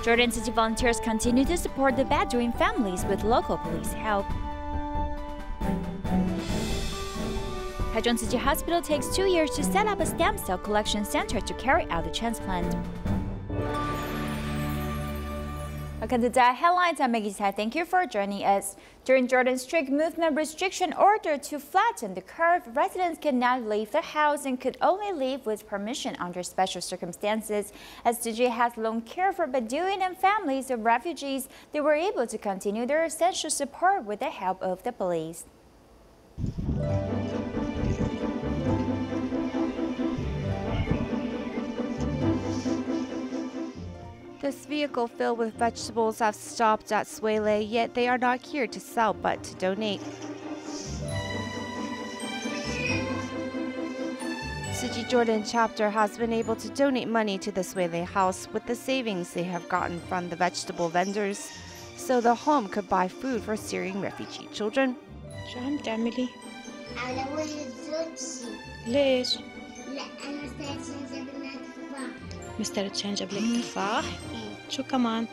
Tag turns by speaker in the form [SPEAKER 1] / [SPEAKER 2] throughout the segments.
[SPEAKER 1] Jordan City volunteers continue to support the Bedouin families with local police help. Taichung Tzu Chi Hospital takes 2 years to set up a stem cell collection center to carry out the transplant. Welcome to DaAi Headlines. I'm Maggie Tsai. Thank you for joining us. During Jordan's strict movement restriction order to flatten the curve, residents could not leave their house and could only leave with permission under special circumstances. As Tzu Chi has long cared for Bedouin and families of refugees, they were able to continue their essential support with the help of the police.
[SPEAKER 2] This vehicle filled with vegetables have stopped at Suele, yet they are not here to sell but to donate. Tzu Chi Jordan chapter has been able to donate money to the Suele house with the savings they have gotten from the vegetable vendors, so the home could buy food for Syrian refugee children.
[SPEAKER 3] شو عم تعملي؟ على ولد زوجتي. ليش؟ لا أنا مستعد أجيب لك تفاح. شو كمان؟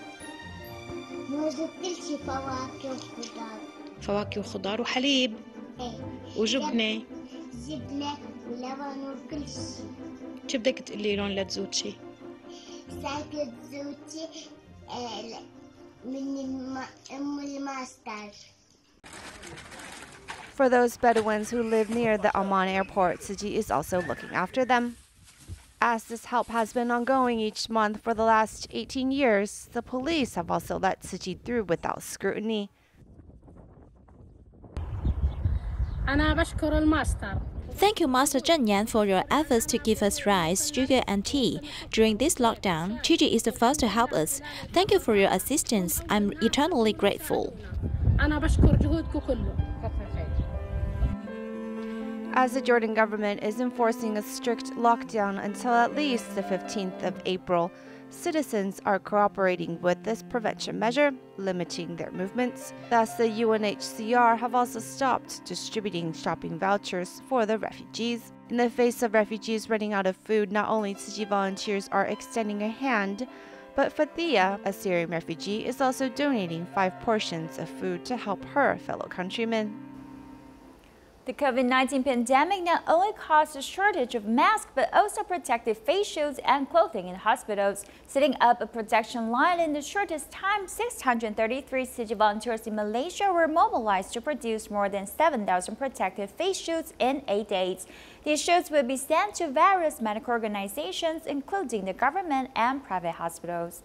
[SPEAKER 3] موز وكل شيء فواكه وخضار. فواكه وخضار وحليب. إيه. وجبنة. جبنة ولبن وكل شيء. شو بدك تقولي لهم لتزوجي؟ ساكت زوجي من أم الماستر.
[SPEAKER 2] For those Bedouins who live near the Amman airport, Tzu Chi is also looking after them. As this help has been ongoing each month for the last 18 years, the police have also let Tzu Chi through without scrutiny.
[SPEAKER 4] Thank you, Master Zheng Yan, for your efforts to give us rice, sugar, and tea. During this lockdown, Tzu Chi is the first to help us. Thank you for your assistance. I'm eternally grateful.
[SPEAKER 2] As the Jordan government is enforcing a strict lockdown until at least the 15th of April, citizens are cooperating with this prevention measure, limiting their movements. Thus, the UNHCR have also stopped distributing shopping vouchers for the refugees. In the face of refugees running out of food, not only Tzu Chi volunteers are extending a hand, but Fathia, a Syrian refugee, is also donating 5 portions of food to help her fellow countrymen.
[SPEAKER 1] The COVID-19 pandemic not only caused a shortage of masks, but also protective face shields and clothing in hospitals. Setting up a protection line in the shortest time, 633 Tzu Chi volunteers in Malaysia were mobilized to produce more than 7,000 protective face shields in 8 days. These shields will be sent to various medical organizations, including the government and private hospitals.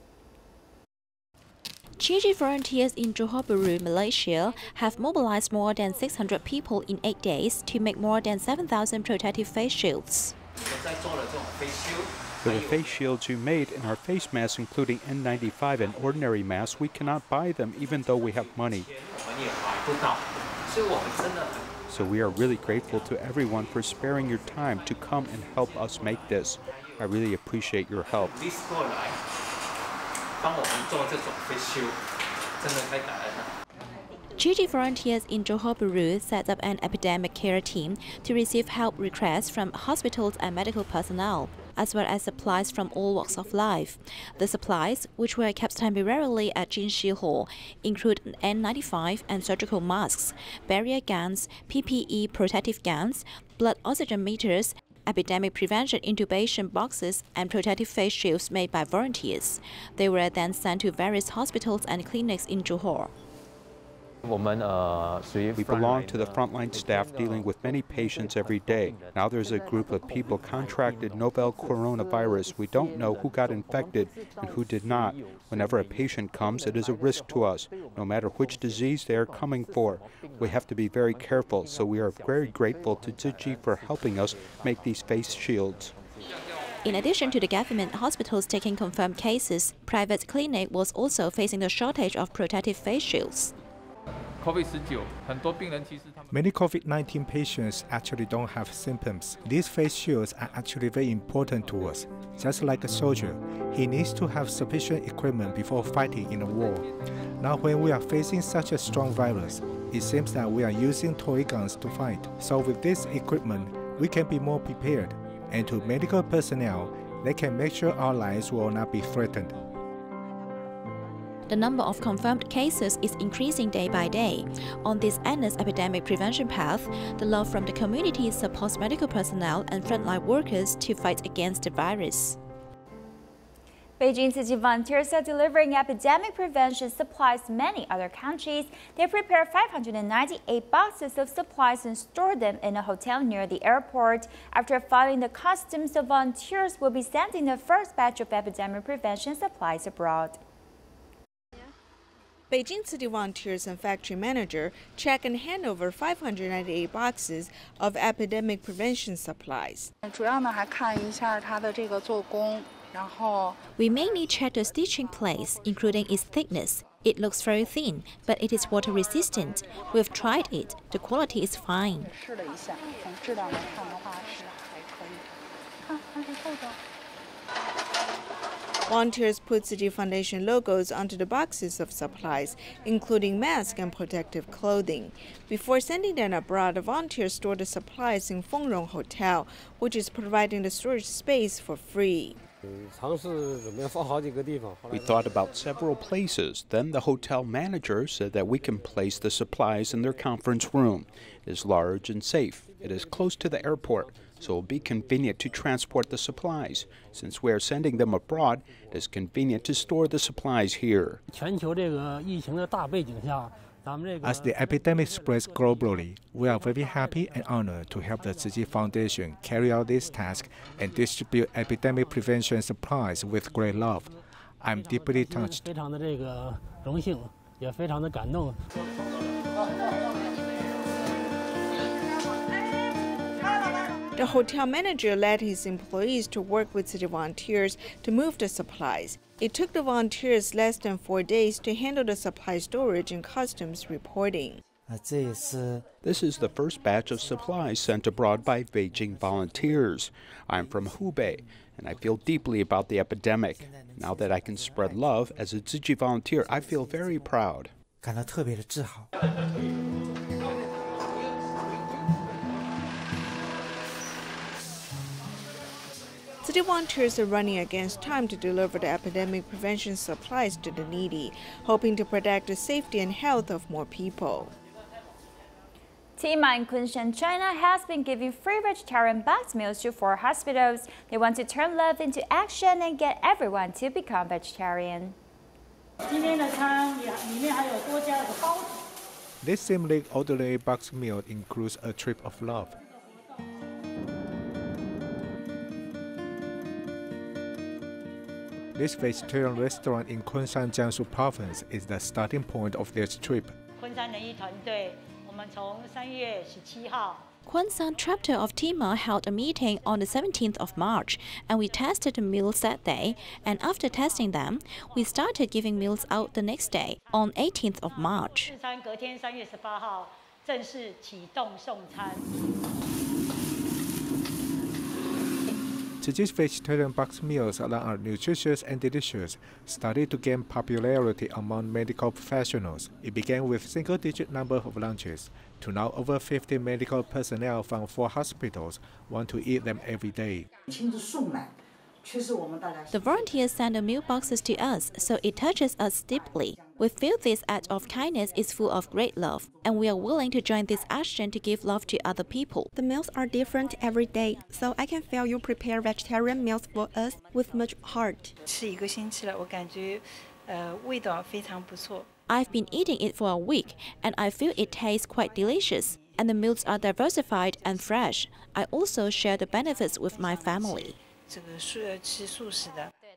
[SPEAKER 4] Tzu Chi volunteers in Johor Bahru, Malaysia, have mobilized more than 600 people in 8 days to make more than 7,000 protective face shields.
[SPEAKER 5] For the face shields you made and our face masks, including N95 and ordinary masks, we cannot buy them even though we have money. So we are really grateful to everyone for sparing your time to come and help us make this. I really appreciate your help.
[SPEAKER 4] Tzu Chi volunteers in Johor Bahru set up an epidemic care team to receive help requests from hospitals and medical personnel, as well as supplies from all walks of life. The supplies, which were kept temporarily at Jinshi Hall, include N95 and surgical masks, barrier gowns, PPE protective gowns, blood oxygen meters, epidemic prevention intubation boxes, and protective face shields made by volunteers. They were then sent to various hospitals and clinics in Johor.
[SPEAKER 5] We belong to the frontline staff dealing with many patients every day. Now there's a group of people contracted novel coronavirus. We don't know who got infected and who did not. Whenever a patient comes, it is a risk to us, no matter which disease they are coming for. We have to be very careful, so we are very grateful to Tzu Chi for helping us make these face shields.
[SPEAKER 4] In addition to the government hospitals taking confirmed cases, private clinic was also facing the shortage of protective face shields.
[SPEAKER 6] Many COVID-19 patients actually don't have symptoms. These face shields are actually very important to us. Just like a soldier, he needs to have sufficient equipment before fighting in a war. Now when we are facing such a strong virus, it seems that we are using toy guns to fight. So with this equipment, we can be more prepared. And to medical personnel, they can make sure our lives will not be threatened.
[SPEAKER 4] The number of confirmed cases is increasing day by day. On this endless epidemic prevention path, the love from the community supports medical personnel and frontline workers to fight against the virus.
[SPEAKER 1] Beijing Tzu Chi volunteers are delivering epidemic prevention supplies to many other countries. They prepare 598 boxes of supplies and store them in a hotel near the airport. After filing the customs, the volunteers will be sending the first batch of epidemic prevention supplies abroad.
[SPEAKER 2] Beijing City volunteers and factory manager check and hand over 598 boxes of epidemic prevention supplies.
[SPEAKER 4] We mainly check the stitching place, including its thickness. It looks very thin, but it is water resistant. We've tried it. The quality is fine.
[SPEAKER 2] Volunteers put Tzu Chi Foundation logos onto the boxes of supplies, including masks and protective clothing. Before sending them abroad, the volunteers store the supplies in Fengrong Hotel, which is providing the storage space for free.
[SPEAKER 5] We thought about several places. Then the hotel manager said that we can place the supplies in their conference room. It is large and safe. It is close to the airport, so it will be convenient to transport the supplies. Since we are sending them abroad, it is convenient to store the supplies here.
[SPEAKER 6] As the epidemic spreads globally, we are very happy and honored to help the Tzu Chi Foundation carry out this task and distribute epidemic prevention supplies with great love. I'm deeply touched.
[SPEAKER 2] The hotel manager led his employees to work with Tzu Chi volunteers to move the supplies. It took the volunteers less than 4 days to handle the supply storage and customs reporting.
[SPEAKER 5] This is the first batch of supplies sent abroad by Beijing volunteers. I'm from Hubei, and I feel deeply about the epidemic. Now that I can spread love as a Tzu Chi volunteer, I feel very proud.
[SPEAKER 2] Tzu Chi volunteers are running against time to deliver the epidemic prevention supplies to the needy, hoping to protect the safety and health of more people.
[SPEAKER 1] Tima in Kunshan, China has been giving free vegetarian box meals to 4 hospitals. They want to turn love into action and get everyone to become vegetarian.
[SPEAKER 6] This seemingly ordinary box meal includes a trip of love. This vegetarian restaurant in Kunshan, Jiangsu province is the starting point of this trip.
[SPEAKER 4] Kunshan chapter of Tima held a meeting on the 17th of March, and we tested the meals that day, and after testing them, we started giving meals out the next day, on 18th of March.
[SPEAKER 6] Tzu Chi's vegetarian box meals that are nutritious and delicious started to gain popularity among medical professionals. It began with single-digit number of lunches, to now over 50 medical personnel from 4 hospitals want to eat them every day.
[SPEAKER 4] The volunteers send the meal boxes to us, so it touches us deeply. We feel this act of kindness is full of great love, and we are willing to join this action to give love to other people.
[SPEAKER 7] The meals are different every day, so I can feel you prepare vegetarian meals for us with much heart.
[SPEAKER 4] I've been eating it for a week, and I feel it tastes quite delicious. And the meals are diversified and fresh. I also share the benefits with my family.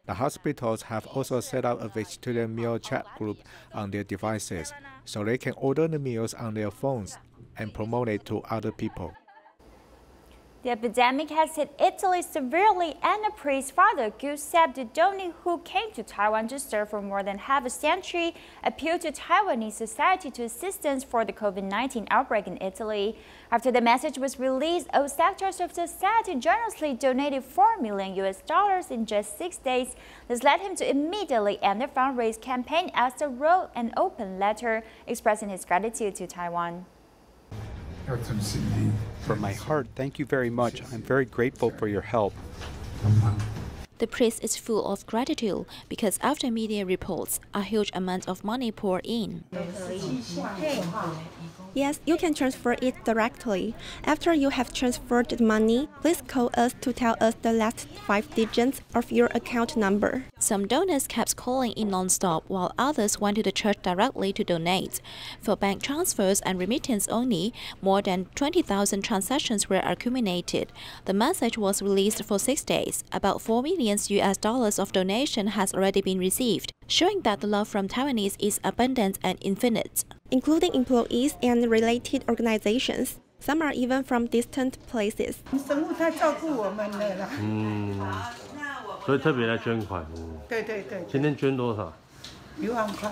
[SPEAKER 6] The hospitals have also set up a vegetarian meal chat group on their devices, so they can order the meals on their phones and promote it to other people.
[SPEAKER 1] The epidemic has hit Italy severely, and a priest, Father Giuseppe Bedouin, who came to Taiwan to serve for more than half a century, appealed to Taiwanese society to assistance for the COVID-19 outbreak in Italy. After the message was released, all sectors of society generously donated $4 million in just 6 days. This led him to immediately end the fundraise campaign as he wrote an open letter expressing his gratitude to Taiwan.
[SPEAKER 5] From my heart, thank you very much. I'm very grateful for your help.
[SPEAKER 4] The priest is full of gratitude because after media reports, a huge amount of money poured in.
[SPEAKER 7] Yes, you can transfer it directly. After you have transferred the money, please call us to tell us the last 5 digits of your account number.
[SPEAKER 4] Some donors kept calling in non-stop, while others went to the church directly to donate. For bank transfers and remittance only, more than 20,000 transactions were accumulated. The message was released for 6 days. About $4 million of donation has already been received, showing that the love from Taiwanese is abundant and infinite.
[SPEAKER 7] Including employees and related organizations. Some are even from distant places.
[SPEAKER 8] 所以特别来捐款。对。今天捐多少？1万块。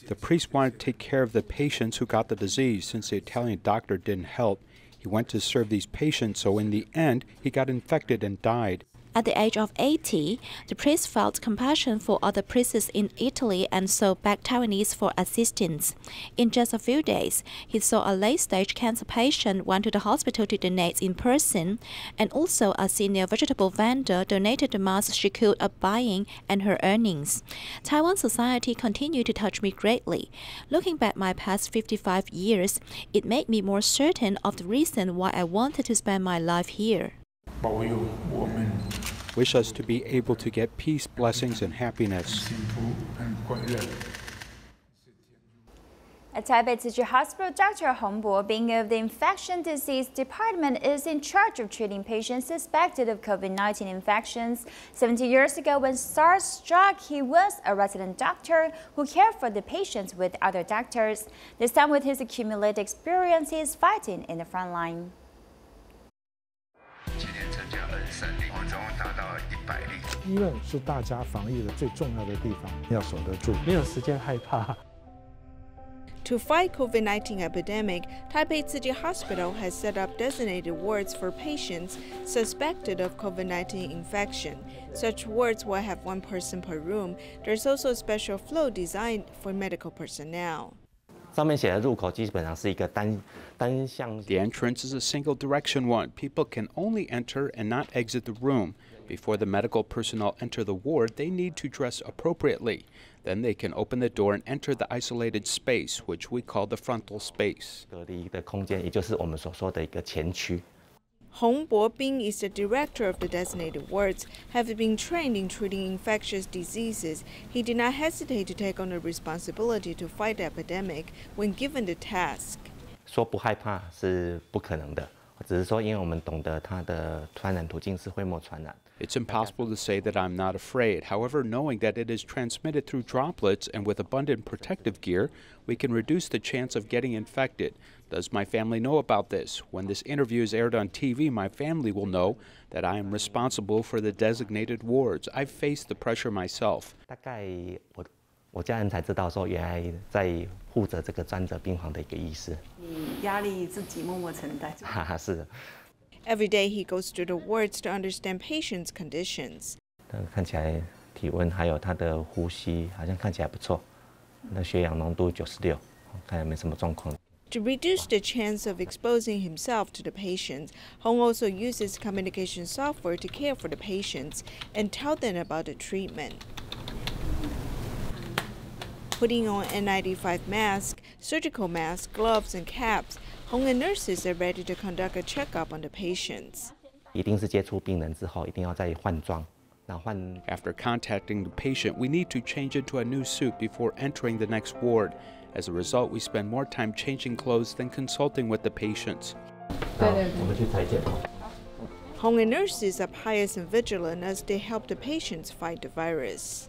[SPEAKER 5] The priest wanted to take care of the patients who got the disease. Since the Italian doctor didn't help, he went to serve these patients, so in the end, he got infected and died.
[SPEAKER 4] At the age of 80, the priest felt compassion for other priests in Italy and so begged Taiwanese for assistance. In just a few days, he saw a late-stage cancer patient went to the hospital to donate in person, and also a senior vegetable vendor donated the mass she could of buying and her earnings. Taiwan society continued to touch me greatly. Looking back my past 55 years, it made me more certain of the reason why I wanted to spend my life here.
[SPEAKER 5] Wish us to be able to get peace, blessings, and happiness.
[SPEAKER 1] At Taipei Tzu Chi Hospital, Dr. Hong Bo-bing of the Infection Disease Department is in charge of treating patients suspected of COVID-19 infections. 70 years ago, when SARS struck, he was a resident doctor who cared for the patients with other doctors. This time, with his accumulated experience, he is fighting in the front line.
[SPEAKER 6] 医院是大家防疫的最重要的地方，要守得住，没有时间害怕。
[SPEAKER 2] To fight COVID-19 epidemic, Taipei Tzu Chi Hospital has set up designated wards for patients suspected of COVID-19 infection. Such wards will have 1 person per room. There's also a special flow designed for medical personnel.
[SPEAKER 9] 上面写的入口基本上是一个单向。
[SPEAKER 5] The entrance is a single direction one. People can only enter and not exit the room. Before the medical personnel enter the ward, they need to dress appropriately. Then they can open the door and enter the isolated space, which we call the frontal space.
[SPEAKER 9] 隔离的空间，也就是我们所说的一个前区。
[SPEAKER 2] Hong Bo-bing is the director of the designated wards. Having been trained in treating infectious diseases, he did not hesitate to take on the responsibility to fight the epidemic when given the task.
[SPEAKER 9] 说不害怕是不可能的，只是说因为我们懂得它的传染途径是飞沫传染。
[SPEAKER 5] It's impossible to say that I'm not afraid. However, knowing that it is transmitted through droplets and with abundant protective gear, we can reduce the chance of getting infected. Does my family know about this? When this interview is aired on TV, my family will know that I am responsible for the designated wards. I've faced the pressure myself.
[SPEAKER 9] 大概我家人才知道说，原来在负责这个专责病房的一个医师。
[SPEAKER 10] 你压力自己默默承担。
[SPEAKER 9] 哈哈，是的。
[SPEAKER 2] Every day he goes to the wards to understand patients' conditions.
[SPEAKER 9] 看起来体温还有他的呼吸好像看起来不错，那血氧浓度96，看来没什么状况。
[SPEAKER 2] To reduce the chance of exposing himself to the patients, Hong also uses communication software to care for the patients and tell them about the treatment. Putting on N95 mask, surgical masks, gloves, and caps, Hong and nurses are ready to conduct a checkup on the patients.
[SPEAKER 9] 一定是接触病人之后，一定要再换装。
[SPEAKER 5] After contacting the patient, we need to change into a new suit before entering the next ward. As a result, we spend more time changing clothes than consulting with the patients.
[SPEAKER 2] Hong and nurses are pious and vigilant as they help the patients fight the virus.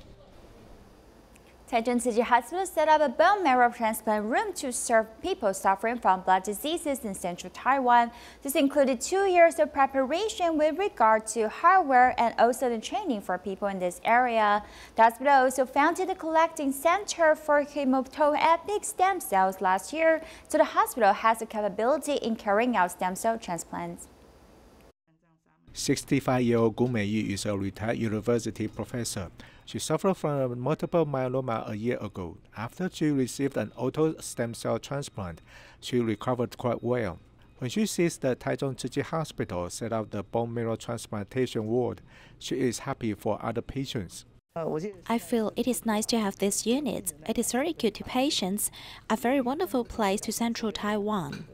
[SPEAKER 1] Taichung Tzu Chi Hospital set up a bone marrow transplant room to serve people suffering from blood diseases in central Taiwan. This included 2 years of preparation with regard to hardware and also the training for people in this area. The hospital also founded a collecting center for hematopoietic stem cells last year, so the hospital has the capability in carrying out stem cell transplants.
[SPEAKER 6] 65-year-old Gu Meiyi is a retired university professor. She suffered from multiple myeloma a year ago. After she received an auto stem cell transplant, she recovered quite well. When she sees the Taichung Tzu Chi Hospital set up the bone marrow transplantation ward, she is happy for other patients.
[SPEAKER 4] I feel it is nice to have this unit. It is very good to patients, a very wonderful place to central Taiwan.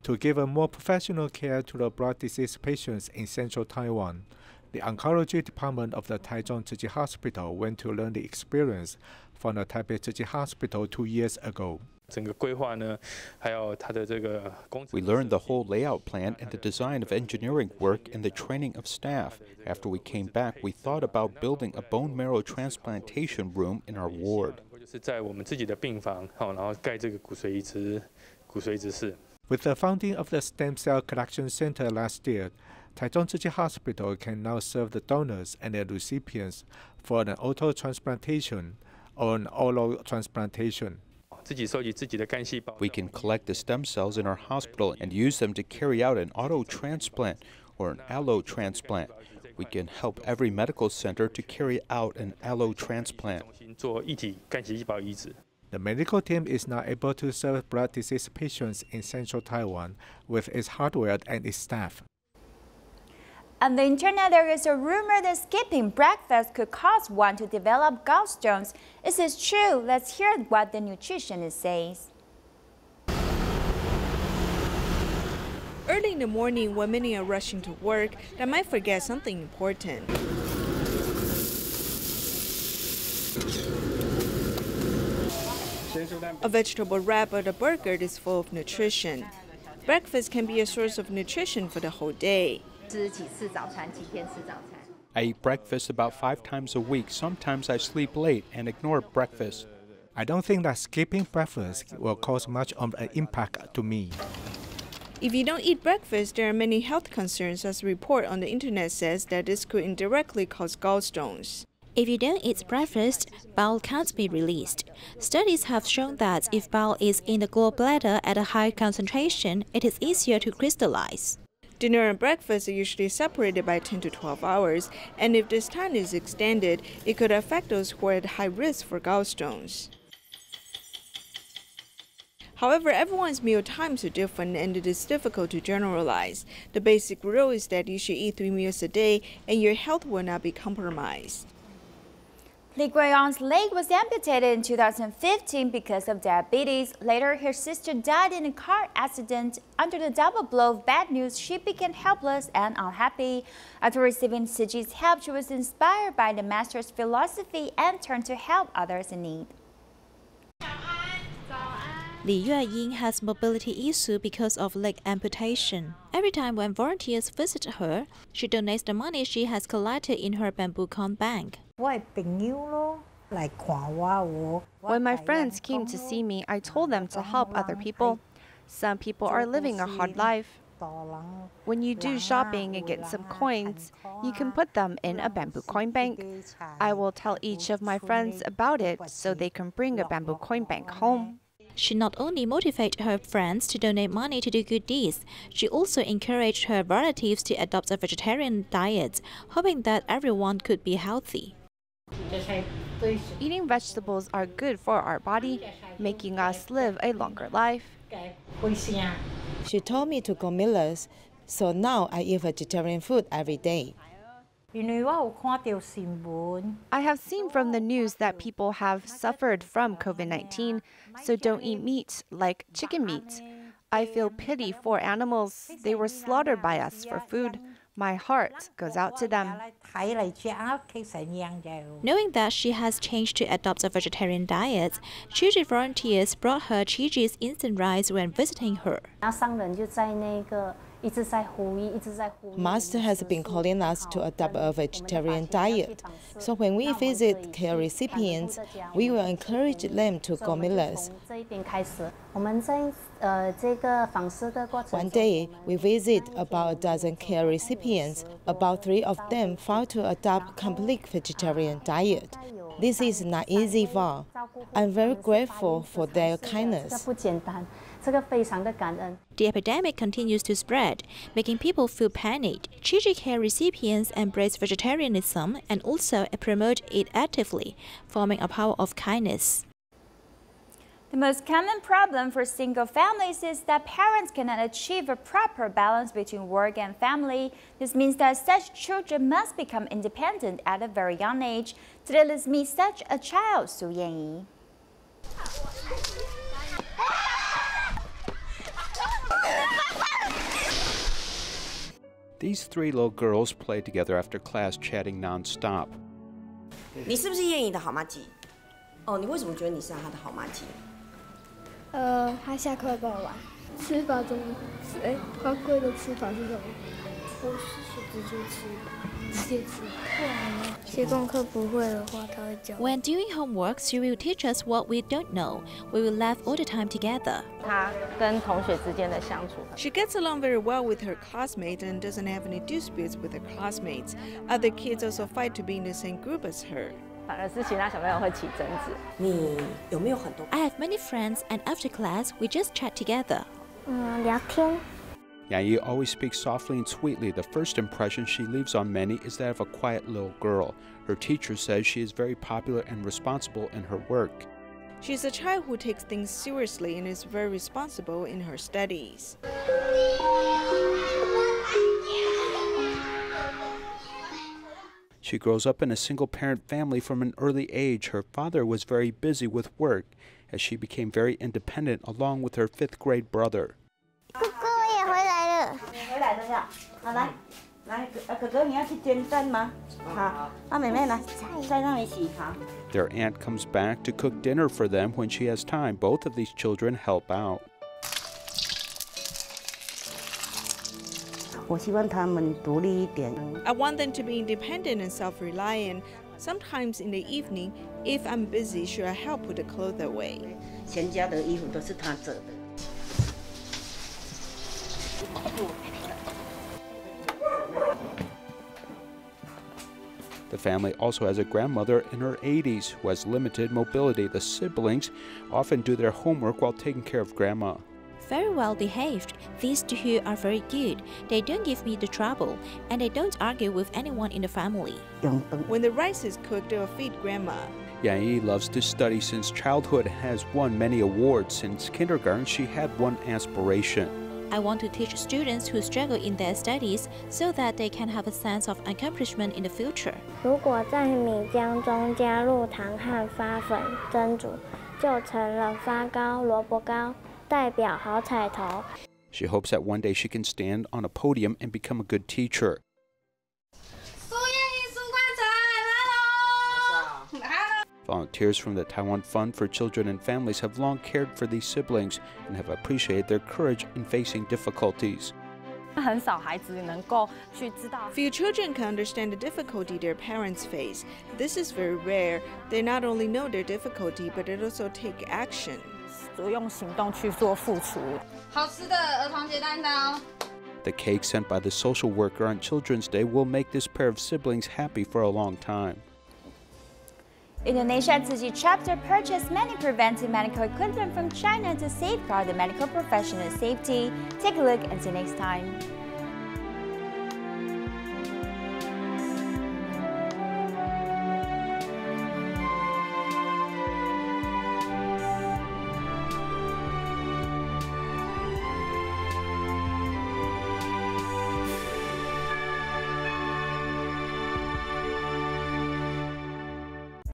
[SPEAKER 6] To give a more professional care to the blood disease patients in central Taiwan, the oncology department of the Taichung Tzu Chi Hospital went to learn the experience from the Taipei Tzu Chi Hospital 2 years ago.
[SPEAKER 5] We learned the whole layout plan and the design of engineering work and the training of staff. After we came back, we thought about building a bone marrow transplantation room in our ward.
[SPEAKER 6] With the founding of the Stem Cell Collection Center last year, Taichung Tzu Chi Hospital can now serve the donors and their recipients for an auto transplantation or an allo transplantation.
[SPEAKER 5] We can collect the stem cells in our hospital and use them to carry out an auto transplant or an allo transplant. We can help every medical center to carry out an allo transplant.
[SPEAKER 6] The medical team is now able to serve blood disease patients in central Taiwan with its hardware and its staff.
[SPEAKER 1] On the internet, there is a rumor that skipping breakfast could cause one to develop gallstones. Is this true? Let's hear what the nutritionist says.
[SPEAKER 11] Early in the morning, when many are rushing to work, they might forget something important. A vegetable wrap or a burger is full of nutrition. Breakfast can be a source of nutrition for the whole day.
[SPEAKER 5] I eat breakfast about 5 times a week. Sometimes I sleep late and ignore breakfast.
[SPEAKER 6] I don't think that skipping breakfast will cause much of an impact to me.
[SPEAKER 11] If you don't eat breakfast, there are many health concerns, as a report on the internet says that this could indirectly cause gallstones.
[SPEAKER 4] If you don't eat breakfast, bile can't be released. Studies have shown that if bile is in the gallbladder at a high concentration, it is easier to crystallize.
[SPEAKER 11] Dinner and breakfast are usually separated by 10 to 12 hours, and if this time is extended, it could affect those who are at high risk for gallstones. However, everyone's meal times are different and it is difficult to generalize. The basic rule is that you should eat 3 meals a day and your health will not be compromised.
[SPEAKER 1] Li Guiyang's leg was amputated in 2015 because of diabetes. Later, her sister died in a car accident. Under the double blow of bad news, she became helpless and unhappy. After receiving Tzu Chi's help, she was inspired by the master's philosophy and turned to help others in need.
[SPEAKER 4] Li Yueying has mobility issue because of leg amputation. Every time when volunteers visit her, she donates the money she has collected in her bamboo corn bank.
[SPEAKER 2] When my friends came to see me, I told them to help other people. Some people are living a hard life. When you do shopping and get some coins, you can put them in a bamboo coin bank. I will tell each of my friends about it so they can bring a bamboo coin bank home.
[SPEAKER 4] She not only motivated her friends to donate money to do good deeds, she also encouraged her relatives to adopt a vegetarian diet, hoping that everyone could be healthy.
[SPEAKER 2] Eating vegetables are good for our body, making us live a longer life.
[SPEAKER 12] She told me to go miller's, so now I eat vegetarian food every day.
[SPEAKER 2] I have seen from the news that people have suffered from COVID-19, so don't eat meat like chicken meat. I feel pity for animals. They were slaughtered by us for food. My heart goes out to them.
[SPEAKER 4] Knowing that she has changed to adopt a vegetarian diet, Chi Chi volunteers brought her Chi Chi's instant rice when visiting her.
[SPEAKER 12] Master has been calling us to adopt a vegetarian diet, so when we visit care recipients, we will encourage them to go miller's. One day, we visit about a dozen care recipients. About 3 of them filed to adopt complete vegetarian diet. This is not easy for. I'm very grateful for their kindness.
[SPEAKER 4] The epidemic continues to spread, making people feel panicked. Chi Chi care recipients embrace vegetarianism and also promote it actively, forming a power of kindness.
[SPEAKER 1] The most common problem for single families is that parents cannot achieve a proper balance between work and family. This means that such children must become independent at a very young age. Today, let's meet such a child, Su Yanyi.
[SPEAKER 5] These three little girls play together after class, chatting non-stop.
[SPEAKER 13] 你是不是燕姨的好妈鸡？哦，你为什么觉得你是她的好妈鸡？
[SPEAKER 14] 他下课跟我玩。吃法中，花龟的吃法是什么？不是直接吃。写功课不会的话，他会教。
[SPEAKER 4] When doing homework, she will teach us what we don't know. We will laugh all the time together.
[SPEAKER 15] 她跟同学之间的相处。
[SPEAKER 11] She gets along very well with her classmates and doesn't have any disputes with her classmates. Other kids also fight to be in the same group as her.
[SPEAKER 15] 反而是其他小朋友会起争执。
[SPEAKER 13] 你有没有很多
[SPEAKER 4] I have many friends, and after class, we just chat together.
[SPEAKER 14] 聊天。
[SPEAKER 5] Yanyi always speaks softly and sweetly. The first impression she leaves on many is that of a quiet little girl. Her teacher says she is very popular and responsible in her work.
[SPEAKER 11] She's a child who takes things seriously and is very responsible in her studies.
[SPEAKER 5] She grows up in a single-parent family from an early age. Her father was very busy with work as she became very independent along with her 5th grade brother.
[SPEAKER 14] 哥哥，我也回来了。
[SPEAKER 16] 回来了呀！好，来，哥哥，你要去捐蛋吗？好，妹妹来，再让你洗好。
[SPEAKER 5] Their aunt comes back to cook dinner for them when she has time. Both of these children help out.
[SPEAKER 16] 我希望他们独立一点。
[SPEAKER 11] I want them to be independent and self-reliant. Sometimes in the evening, if I'm busy, should I help put the clothes away?
[SPEAKER 16] 全家的衣服都是他折的。
[SPEAKER 5] The family also has a grandmother in her 80s who has limited mobility. The siblings often do their homework while taking care of grandma.
[SPEAKER 4] Very well behaved. These two are very good. They don't give me the trouble, and they don't argue with anyone in the family.
[SPEAKER 11] When the rice is cooked, they'll feed grandma.
[SPEAKER 5] Yanyi loves to study since childhood and has won many awards. Since kindergarten, she had one aspiration.
[SPEAKER 4] I want to teach students who struggle in their studies so that they can have a sense of accomplishment in the future.
[SPEAKER 14] 如果在米浆中加入糖和发粉蒸煮，就成了发糕、萝卜糕，代表好彩头。
[SPEAKER 5] She hopes that one day she can stand on a podium and become a good teacher. Volunteers from the Taiwan Fund for Children and Families have long cared for these siblings and have appreciated their courage in facing difficulties.
[SPEAKER 15] 很少孩子能够去知道。
[SPEAKER 11] Few children can understand the difficulty their parents face. This is very rare. They not only know their difficulty, but they also take action.
[SPEAKER 15] 用行动去做付出。好吃的儿童节蛋糕。
[SPEAKER 5] The cake sent by the social worker on Children's Day will make this pair of siblings happy for a long time.
[SPEAKER 1] Indonesia Tzu Chi chapter purchased many preventive medical equipment from China to safeguard the medical professional safety. Take a look and see you next time.